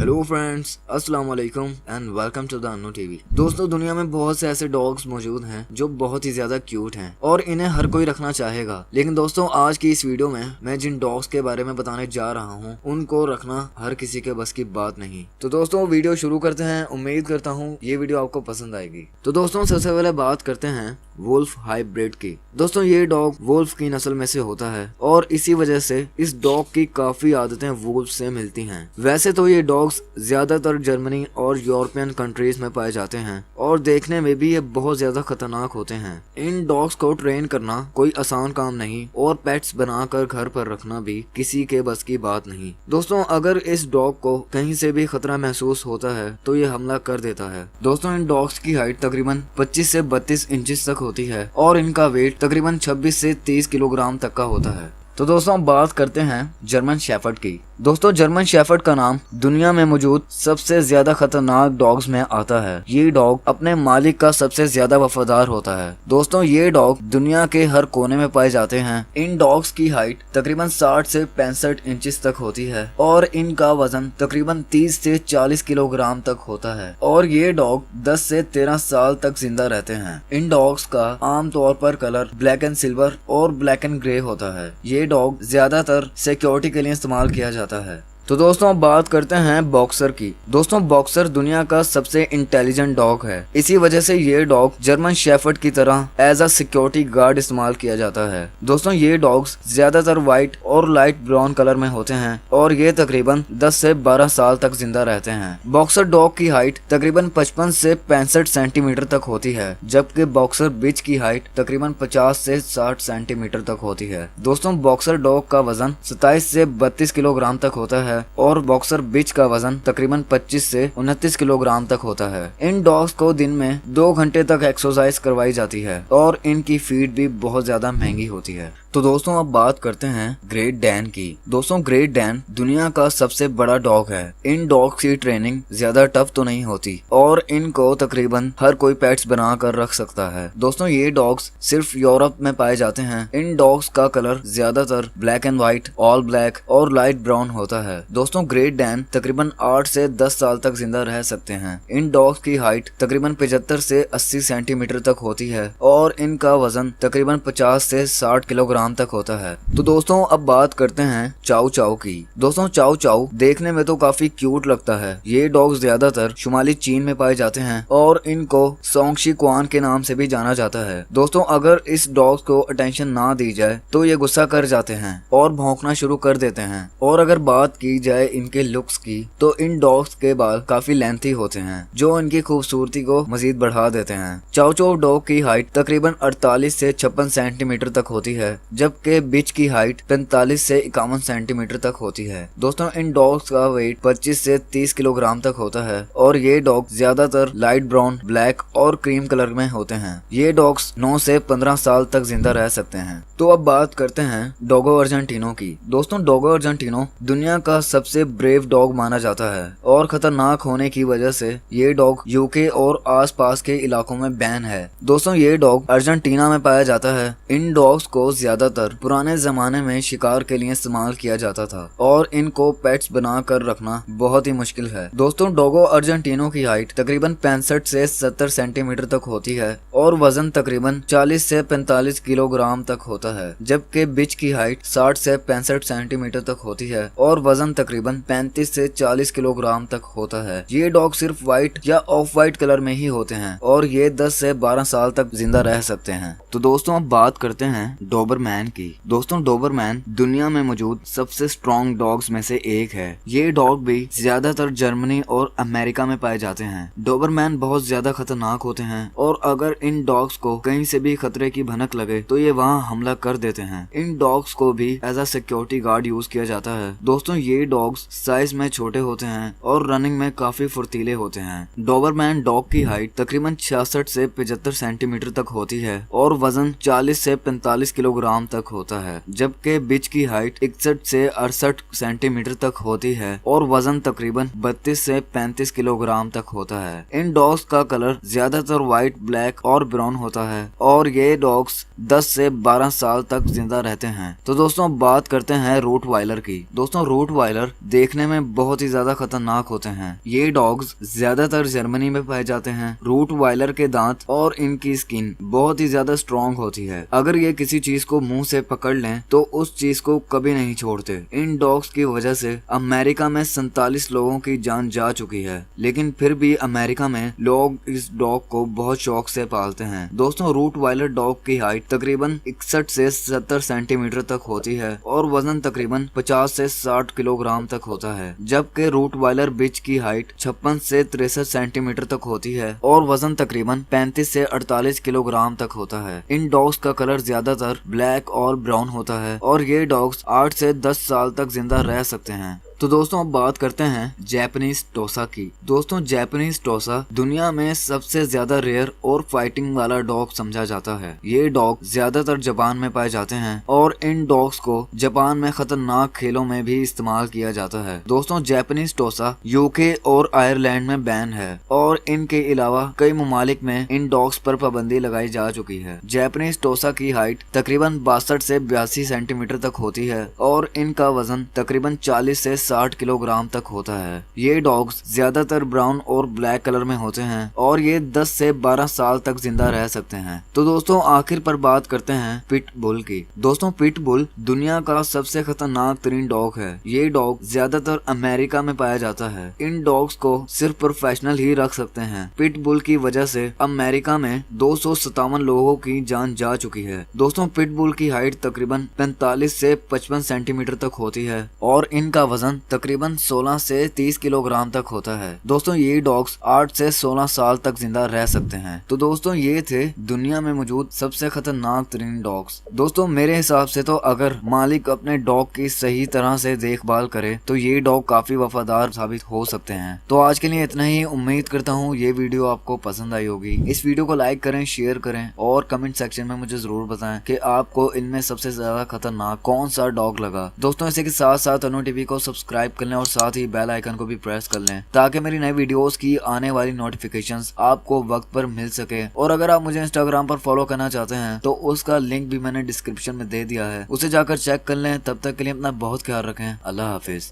Hello friends, अस्सलाम वालेकुम and welcome to the Annu TV. दोस्तों, दुनिया में बहुत से ऐसे डॉग्स मौजूद हैं जो बहुत ही ज्यादा क्यूट हैं और इन्हें हर कोई रखना चाहेगा। लेकिन दोस्तों, आज की इस वीडियो में मैं जिन डॉग्स के बारे में बताने जा रहा हूँ उनको रखना हर किसी के बस की बात नहीं। तो दोस्तों, वीडियो शुरू करते हैं। उम्मीद करता हूँ ये वीडियो आपको पसंद आएगी। तो दोस्तों, सबसे पहले बात करते हैं वुल्फ हाइब्रिड की। दोस्तों, ये डॉग वुल्फ की नस्ल में से होता है और इसी वजह से इस डॉग की काफी आदतें वुल्फ से मिलती हैं। वैसे तो ये डॉग्स ज्यादातर जर्मनी और यूरोपियन कंट्रीज में पाए जाते हैं और देखने में भी ये बहुत ज्यादा खतरनाक होते हैं। इन डॉग्स को ट्रेन करना कोई आसान काम नहीं और पेट्स बनाकर घर पर रखना भी किसी के बस की बात नहीं। दोस्तों, अगर इस डॉग को कहीं से भी खतरा महसूस होता है तो ये हमला कर देता है। दोस्तों, इन डॉग्स की हाइट तकरीबन 25 से 32 इंचेस तक होती है और इनका वेट तकरीबन 26 से 30 किलोग्राम तक का होता है। तो दोस्तों, अब बात करते हैं जर्मन शेफर्ड की। दोस्तों, जर्मन शेफर्ड का नाम दुनिया में मौजूद सबसे ज्यादा खतरनाक डॉग्स में आता है। ये डॉग अपने मालिक का सबसे ज्यादा वफादार होता है। दोस्तों, ये डॉग दुनिया के हर कोने में पाए जाते हैं। इन डॉग्स की हाइट तकरीबन 60 से 65 इंचेस तक होती है और इनका वजन तकरीबन 30 से 40 किलोग्राम तक होता है और ये डॉग 10 से 13 साल तक जिंदा रहते हैं। इन डॉग्स का आमतौर पर कलर ब्लैक एंड सिल्वर और ब्लैक एंड ग्रे होता है। ये डॉग ज्यादातर सिक्योरिटी के लिए इस्तेमाल किया जाता है। तो दोस्तों, अब बात करते हैं बॉक्सर की। दोस्तों, बॉक्सर दुनिया का सबसे इंटेलिजेंट डॉग है। इसी वजह से ये डॉग जर्मन शेफर्ड की तरह एज अ सिक्योरिटी गार्ड इस्तेमाल किया जाता है। दोस्तों, ये डॉग्स ज्यादातर व्हाइट और लाइट ब्राउन कलर में होते हैं और ये तकरीबन 10 से 12 साल तक जिंदा रहते हैं। बॉक्सर डॉग की हाइट तकरीबन 55 से 65 सेंटीमीटर तक होती है, जबकि बॉक्सर बिच की हाइट तकरीबन 50 से 60 सेंटीमीटर तक होती है। दोस्तों, बॉक्सर डॉग का वजन 27 से 32 किलोग्राम तक होता है और बॉक्सर बिच का वजन तकरीबन 25 से 29 किलोग्राम तक होता है। इन डॉग्स को दिन में 2 घंटे तक एक्सरसाइज करवाई जाती है और इनकी फीड भी बहुत ज्यादा महंगी होती है। तो दोस्तों, अब बात करते हैं ग्रेट डैन की। दोस्तों, ग्रेट डैन दुनिया का सबसे बड़ा डॉग है। इन डॉग्स की ट्रेनिंग ज्यादा टफ तो नहीं होती और इनको तकरीबन हर कोई पेट्स बना कर रख सकता है। दोस्तों, ये डॉग्स सिर्फ यूरोप में पाए जाते हैं। इन डॉग्स का कलर ज्यादातर black and white, all black और लाइट ब्राउन होता है। दोस्तों, ग्रेट डैन तकरीबन 8 से 10 साल तक जिंदा रह सकते हैं। इन डॉग्स की हाइट तकरीबन 75 से 80 सेंटीमीटर तक होती है और इनका वजन तकरीबन 50 से 60 किलोग्राम तक होता है। तो दोस्तों, अब बात करते हैं चाउ चाउ की। दोस्तों, चाउ चाउ देखने में तो काफी क्यूट लगता है। ये डॉग ज्यादातर शुमाली चीन में पाए जाते हैं और इनको सोंगशी क्वान के नाम से भी जाना जाता है। दोस्तों, अगर इस डॉग को अटेंशन ना दी जाए तो ये गुस्सा कर जाते हैं और भौंकना शुरू कर देते हैं। और अगर बात की जाए इनके लुक्स की तो इन डॉग्स के बाल काफी लेंथी होते हैं जो इनकी खूबसूरती को मजीद बढ़ा देते हैं। चाउ चाउ डॉग की हाइट तकरीबन 48 से 56 सेंटीमीटर तक होती है, जबकि बिच की हाइट 45 से 51 सेंटीमीटर तक होती है। दोस्तों, इन डॉग्स का वेट 25 से 30 किलोग्राम तक होता है और ये डॉग ज्यादातर लाइट ब्राउन, ब्लैक और क्रीम कलर में होते हैं। ये डॉग्स 9 से 15 साल तक जिंदा रह सकते हैं। तो अब बात करते हैं डोगो अर्जेंटिनो की। दोस्तों, डोगो अर्जेंटिनो दुनिया का सबसे ब्रेव डॉग माना जाता है और खतरनाक होने की वजह से ये डॉग यूके और आसपास के इलाकों में बैन है। दोस्तों, ये डॉग अर्जेंटीना में पाया जाता है। इन डॉग्स को ज्यादातर पुराने जमाने में शिकार के लिए इस्तेमाल किया जाता था और इनको पेट्स बनाकर रखना बहुत ही मुश्किल है। दोस्तों, डोगो अर्जेंटिनो की हाइट तकरीबन 65 से 70 सेंटीमीटर तक होती है और वजन तकरीबन 40 से 45 किलोग्राम तक होता है, जबकि बिच की हाइट 60 से 65 सेंटीमीटर तक होती है और वजन तकरीबन 35 से 40 किलोग्राम तक होता है। ये डॉग सिर्फ व्हाइट या ऑफ व्हाइट कलर में ही होते हैं और ये 10 से 12 साल तक जिंदा रह सकते हैं। तो दोस्तों, अब बात करते हैं डोबरमैन की। दोस्तों, डोबरमैन दुनिया में मौजूद सबसे स्ट्रॉन्ग डॉग्स में से एक है। ये डॉग भी ज्यादातर जर्मनी और अमेरिका में पाए जाते हैं। डोबरमैन बहुत ज्यादा खतरनाक होते हैं और अगर इन डॉग्स को कहीं से भी खतरे की भनक लगे तो ये वहाँ हमला कर देते हैं। इन डॉग्स को भी as a security guard use किया जाता है। दोस्तों, ये डॉग्स साइज में छोटे होते हैं और रनिंग में काफी फुर्तीले होते हैं। डोबरमैन डॉग की हाइट तकरीबन 66 से 75 सेंटीमीटर तक होती है और वजन 40 से 45 किलोग्राम किलोग्राम तक होता है, जबकि बिच की हाइट 61 से 68 सेंटीमीटर तक होती है और वजन तकरीबन 32 से 35 किलोग्राम तक होता है। इन डॉग्स का कलर ज्यादातर व्हाइट, ब्लैक और ब्राउन होता है और ये डॉग्स 10 से 12 साल तक जिंदा रहते हैं। तो दोस्तों बात करते हैं रोटवाइलर की। दोस्तों रोटवाइलर देखने में बहुत ही ज्यादा खतरनाक होते हैं। ये डॉग्स ज्यादातर जर्मनी में पाए जाते हैं। रोटवाइलर के दांत और इनकी स्किन बहुत ही ज्यादा स्ट्रॉन्ग होती है। अगर ये किसी चीज को मुंह से पकड़ लें तो उस चीज को कभी नहीं छोड़ते। इन डॉग्स की वजह से अमेरिका में 47 लोगों की जान जा चुकी है, लेकिन फिर भी अमेरिका में लोग इस डॉग को बहुत शौक से पालते हैं। दोस्तों रोटवाइलर डॉग की हाइट तकरीबन 61 से 70 सेंटीमीटर तक होती है और वजन तकरीबन 50 से 60 किलोग्राम तक होता है, जबकि रोटवाइलर बिच की हाइट 56 से 63 सेंटीमीटर तक होती है और वजन तकरीबन 35 से 48 किलोग्राम तक होता है। इन डॉग्स का कलर ज्यादातर ब्लैक और ब्राउन होता है और ये डॉग्स 8 से 10 साल तक जिंदा रह सकते हैं। तो दोस्तों अब बात करते हैं जैपनीज टोसा की। दोस्तों जैपनीज टोसा दुनिया में सबसे ज्यादा रेयर और फाइटिंग वाला डॉग समझा जाता है। ये डॉग ज्यादातर जापान में पाए जाते हैं और इन डॉग्स को जापान में खतरनाक खेलों में भी इस्तेमाल किया जाता है। दोस्तों जैपनीज टोसा यूके और आयरलैंड में बैन है और इनके अलावा कई ममालिक में इन डॉग्स पर पाबंदी लगाई जा चुकी है। जैपनीज टोसा की हाइट तकरीबन 62 से 82 सेंटीमीटर तक होती है और इनका वजन तकरीबन 40 से 60 किलोग्राम तक होता है। ये डॉग्स ज्यादातर ब्राउन और ब्लैक कलर में होते हैं और ये 10 से 12 साल तक जिंदा रह सकते हैं। तो दोस्तों आखिर पर बात करते हैं पिट बुल की। दोस्तों पिट बुल दुनिया का सबसे खतरनाक तरीन डॉग है। ये डॉग ज्यादातर अमेरिका में पाया जाता है। इन डॉग्स को सिर्फ प्रोफेशनल ही रख सकते हैं। पिट बुल की वजह से अमेरिका में 257 लोगों की जान जा चुकी है। दोस्तों पिट बुल की हाइट तकरीबन 45 से 55 सेंटीमीटर तक होती है और इनका वजन तकरीबन 16 से 30 किलोग्राम तक होता है। दोस्तों ये डॉग्स 8 से 16 साल तक जिंदा रह सकते हैं। तो दोस्तों ये थे दुनिया में मौजूद सबसे खतरनाक तरीन डॉग्स। दोस्तों मेरे हिसाब से तो अगर मालिक अपने डॉग की सही तरह से देखभाल करे तो ये डॉग काफी वफादार साबित हो सकते हैं। तो आज के लिए इतना ही। उम्मीद करता हूँ ये वीडियो आपको पसंद आई होगी। इस वीडियो को लाइक करें, शेयर करें और कमेंट सेक्शन में मुझे जरूर बताएं कि आपको इनमें सबसे ज्यादा खतरनाक कौन सा डॉग लगा। दोस्तों इसी के साथ साथ अनु टीवी को सब्सक्राइब कर लें और साथ ही बेल आइकन को भी प्रेस कर लें ताकि मेरी नई वीडियोस की आने वाली नोटिफिकेशंस आपको वक्त पर मिल सके। और अगर आप मुझे इंस्टाग्राम पर फॉलो करना चाहते हैं तो उसका लिंक भी मैंने डिस्क्रिप्शन में दे दिया है, उसे जाकर चेक कर लें। तब तक के लिए अपना बहुत ख्याल रखें। अल्लाह हाफिज।